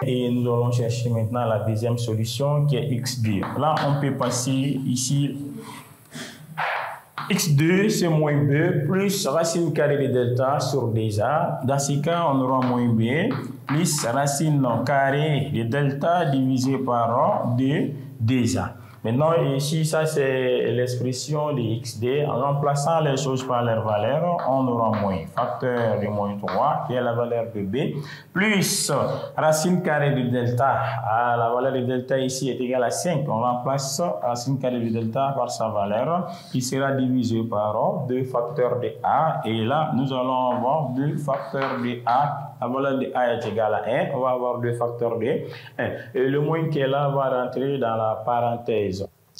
Et nous allons chercher maintenant la deuxième solution qui est x2. Là, on peut passer ici. X2, c'est moins b plus racine carrée de delta sur 2a. Dans ce cas, on aura moins b plus racine carrée de delta divisé par 2a. Maintenant, ici, ça c'est l'expression de x2. En remplaçant les choses par leur valeur, on aura moins facteur de moins 3, qui est la valeur de b, plus racine carrée de delta. La valeur de delta ici est égale à 5. On remplace racine carrée de delta par sa valeur, qui sera divisée par 2 facteurs de a. Et là, nous allons avoir 2 facteurs de a. La valeur de a est égale à 1. On va avoir 2 facteurs de 1. Et le moins qui est là va rentrer dans la parenthèse.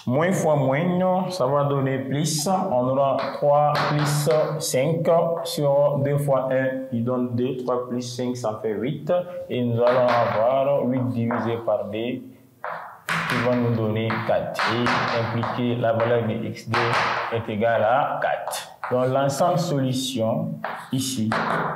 Moins fois moins, ça va donner plus. On aura 3 plus 5 sur 2 fois 1, il donne 2. 3 plus 5, ça fait 8. Et nous allons avoir 8 divisé par 2, qui va nous donner 4. Et impliquer la valeur de x2 est égale à 4. Donc l'ensemble solution ici,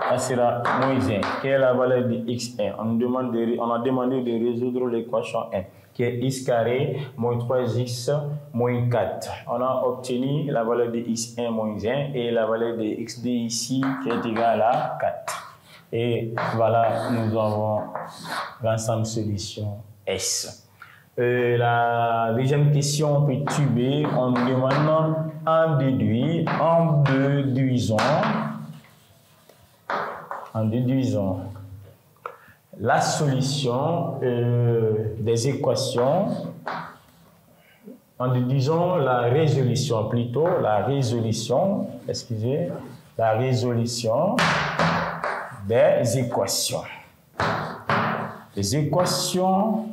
ça sera moins 1, qui est la valeur de x1. On a demandé de résoudre l'équation 1, qui est x carré moins 3x moins 4. On a obtenu la valeur de x1 moins 1 et la valeur de x2 ici qui est égale à 4. Et voilà, nous avons l'ensemble solution S. La deuxième question, petit b, on nous demande en déduisant la solution des équations, en déduisant la résolution des équations. Les équations,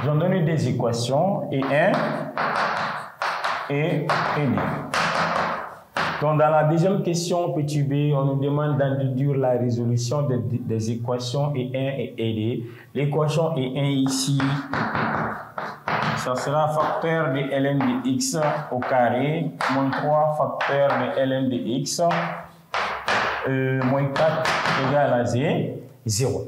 j'en donne des équations E1 et E2. Donc, dans la deuxième question, petit b, on nous demande d'en déduire la résolution des équations E1 et E2. L'équation E1 ici, ça sera facteur de ln de x au carré, moins 3 facteur de ln de x, moins 4 égale à 0.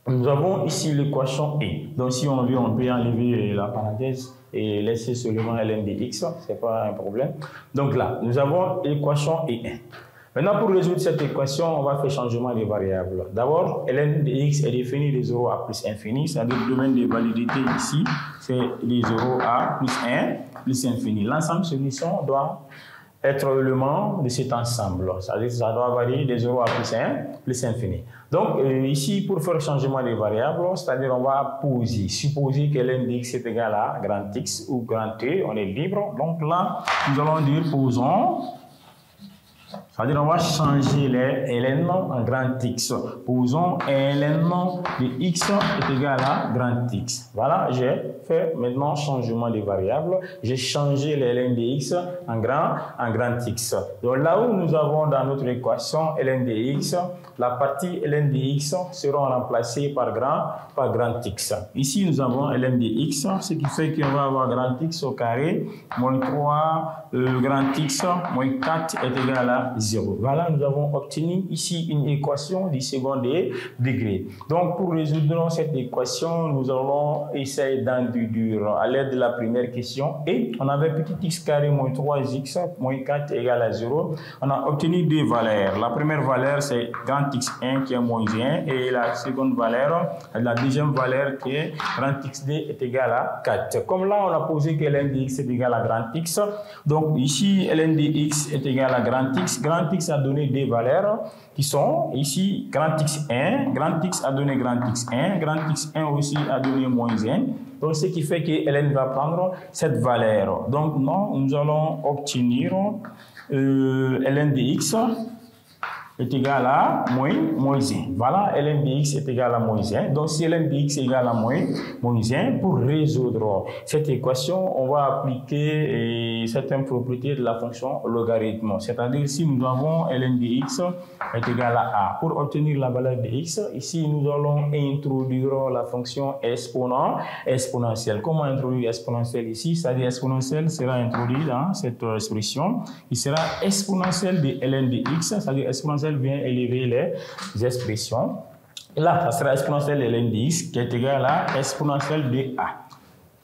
Nous avons ici l'équation E. Donc, si on veut, on peut enlever la parenthèse et laisser seulement ln de x, ce n'est pas un problème. Donc là, nous avons l'équation E1. Maintenant, pour résoudre cette équation, on va faire changement des variables. D'abord, ln de x est défini de 0 à plus infini, c'est-à-dire le domaine de validité ici, c'est de 0 à plus 1, plus infini. L'ensemble solution doit être l'élément de cet ensemble. C'est-à-dire que ça doit varier de 0 à plus 1, plus infini. Donc, ici, pour faire changement des variables, c'est-à-dire on va supposer que ln de x est égal à grand X ou grand T, on est libre. Donc là, nous allons dire posons. C'est-à-dire on va changer les ln en grand X. Posons ln de x est égal à grand X. Voilà, j'ai fait maintenant changement des variables. J'ai changé les ln de x en grand X. Donc là où nous avons dans notre équation ln de x, la partie ln de x sera remplacée par grand X. Ici nous avons ln de x, ce qui fait qu'on va avoir grand X au carré, moins 3 grand X moins 4 est égal à 0. Voilà, nous avons obtenu ici une équation du second degré. Donc, pour résoudre cette équation, nous allons essayer d'en déduire à l'aide de la première question. Et on avait petit x carré moins 3x moins 4 égale à 0. On a obtenu deux valeurs. La première valeur, c'est grand x1 qui est moins 1. Et la seconde valeur, la deuxième valeur qui est grand xd est égal à 4. Comme là, on a posé que ln de x est égal à grand x. Donc, ici, ln de x est égal à grand x. Grand x a donné des valeurs qui sont ici grand x1, grand x a donné grand x1, grand x1 aussi a donné moins 1. Donc, ce qui fait que ln va prendre cette valeur. Donc, nous allons obtenir ln de x est égal à moins 1. Voilà, ln de x est égal à moins 1. Donc, si ln de x est égal à moins 1, pour résoudre cette équation, on va appliquer certaines propriétés de la fonction logarithme. C'est-à-dire, si nous avons ln de x est égal à a. Pour obtenir la valeur de x, ici, nous allons introduire la fonction exponentielle. Comment introduire exponentielle ici? C'est-à-dire, exponentielle sera introduit dans cette expression. Il sera exponentielle de ln de x, c'est-à-dire exponentielle vient élever les expressions. Et là, ça sera exponentielle de ln de x qui est égal à exponentielle de a.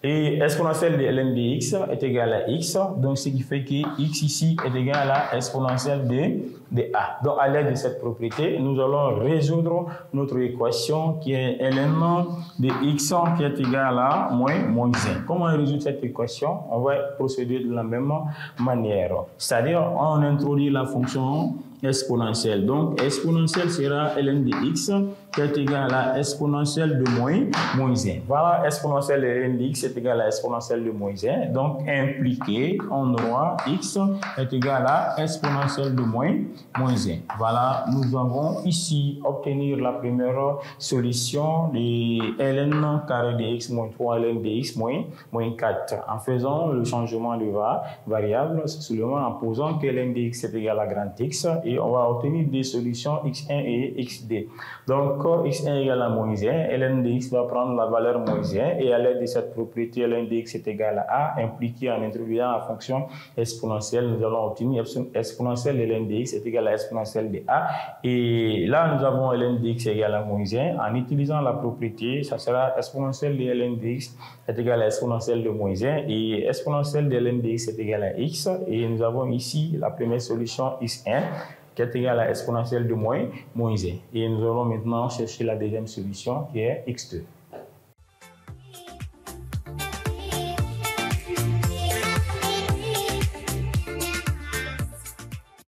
Et exponentielle de ln de x est égal à x, donc ce qui fait que x ici est égal à exponentielle de a. Donc à l'aide de cette propriété, nous allons résoudre notre équation qui est ln de x qui est égal à moins 1. Comment résoudre cette équation? On va procéder de la même manière. C'est-à-dire, on introduit la fonction exponentielle. Donc, exponentielle sera ln de x qui est égal à exponentielle de moins 1. Voilà, exponentielle de ln de x est égal à exponentielle de moins 1. Donc, impliqué, on aura x est égal à exponentielle de moins 1. Voilà, nous avons ici obtenir la première solution de ln carré de x moins 3 ln de x moins 4. En faisant le changement de variable, seulement en posant que ln de x est égal à grand x, et on va obtenir des solutions x1 et xd. Donc, x1 égale à moins 1, ln de x va prendre la valeur moins 1, et à l'aide de cette propriété ln de x est égal à a, impliqué en introduisant la fonction exponentielle, nous allons obtenir exponentielle de ln de x est égal à exponentielle de a, et là nous avons ln de x égale à moins 1, en utilisant la propriété, ça sera exponentielle de ln de x est égal à exponentielle de moins 1, et exponentielle de ln de x est égal à x, et nous avons ici la première solution x1, qui est égal à exponentielle de moins 1. Et nous allons maintenant chercher la deuxième solution qui est x2.